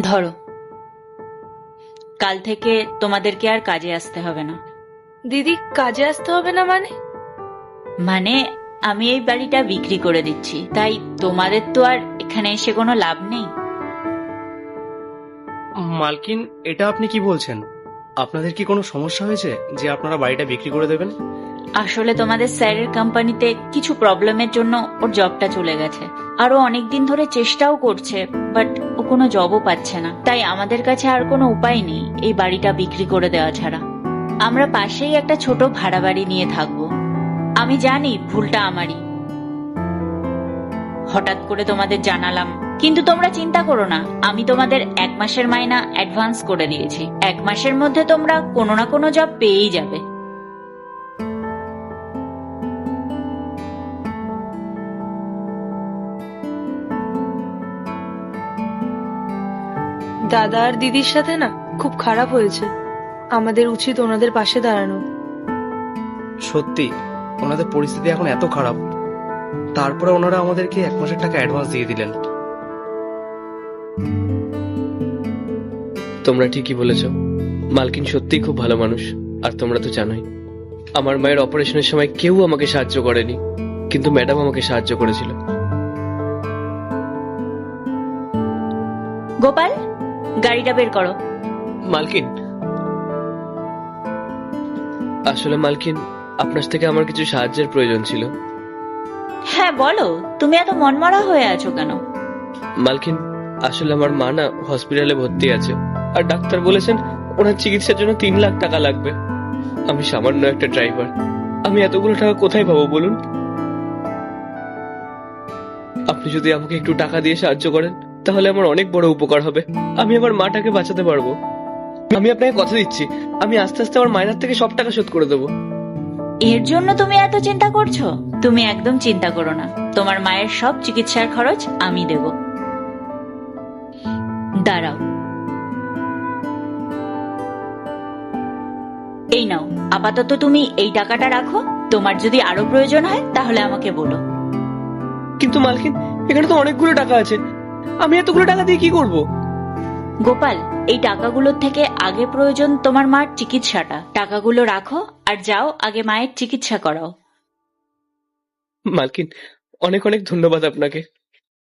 ধরো, কাল থেকে তোমাদেরকে আর কাজে আসতে হবে না। দিদি, কাজে আসতে হবে না মানে? মানে আমি এই বাড়িটা বিক্রি করে দিচ্ছি, তাই তোমাদের তো আর এখানে এসে কোনো লাভ নেই। মালকিন, এটা আপনি কি বলছেন? আপনাদের কি কোনো সমস্যা হয়েছে যে আপনারা বাড়িটা বিক্রি করে দেবেন? আসলে তোমাদের স্যারের কোম্পানিতে কিছু প্রবলেমের জন্য ওর জবটা চলে গেছে। আরো অনেকদিন ধরে চেষ্টাও করছে, বাট ও কোনো জবও পাচ্ছে না। তাই আমাদের কাছে আর কোনো উপায় নেই এই বাড়িটা বিক্রি করে দেওয়া ছাড়া। আমরা পাশেই একটা ছোট ভাড়া বাড়ি নিয়ে থাকবো। আমি জানি ভুলটা আমারই, হঠাৎ করে তোমাদের জানালাম, কিন্তু তোমরা চিন্তা করো না, আমি তোমাদের 1 মাসের মাইনা অ্যাডভান্স করে দিয়েছি। 1 মাসের মধ্যে তোমরা কোনো না কোনো জব পেয়েই যাবে। দাদা আর দিদির সাথে না খুব খারাপ হয়েছে। আমাদের উচিত ওনাদের পাশে দাঁড়ানো। সত্যি ওনাদের পরিস্থিতি এখন এত খারাপ, তারপরে ওনারা আমাদেরকে 1 মাসের টাকা অ্যাডভান্স দিয়ে দিলেন। তোমরা ঠিকই বলেছ, মালকিন সত্যিই খুব ভালো মানুষ। আর তোমরা তো জানোই, আমার মায়ের অপারেশনের সময় কেউ আমাকে সাহায্য করেনি, কিন্তু ম্যাডাম আমাকে সাহায্য করেছিল। গোপাল, গাড়িটা বের করো। মালকিন, আসলে মালকিন, আপনার থেকে আমার কিছু সাহায্যের প্রয়োজন ছিল। হ্যাঁ বলো, তুমি এত মনমরা হয়ে আছো কেন? মালকিন, আসলে আমার মা না হসপিটালে ভর্তি আছে, আর ডাক্তার বলেছেন ওনার চিকিৎসার জন্য 3 লাখ টাকা লাগবে। আমি সামান্য একটা ড্রাইভার, আমি এতগুলো টাকা কোথায় পাবো বলুন? আপনি যদি আমাকে একটু টাকা দিয়ে সাহায্য করেন তাহলে আমার অনেক বড় উপকার হবে। আমি আমার মাটাকে বাঁচাতে পারবো। আমি আপনাকে কথা দিচ্ছি, আমি আস্তে আস্তে আমার মাইনার থেকে সব টাকা শোধ করে দেবো। এর জন্য তুমি এত চিন্তা করছো? তুমি একদম চিন্তা করো না, তোমার মায়ের সব চিকিৎসার খরচ আমি দেব। দাঁড়াও, এই নাও, আপাতত তুমি এই টাকাটা রাখো। তোমার যদি আরো প্রয়োজন হয় তাহলে আমাকে বলো। কিন্তু মালকিন, এখানে তো অনেকগুলো টাকা আছে, আমি এতগুলো টাকা দিয়ে কি করব? গোপাল, এই টাকাগুলোর থেকে আগে প্রয়োজন তোমার মার চিকিৎসাটা। টাকাগুলো রাখো আর যাও আগে মায়ের চিকিৎসা করাও। মালকিন, অনেক অনেক ধন্যবাদ আপনাকে।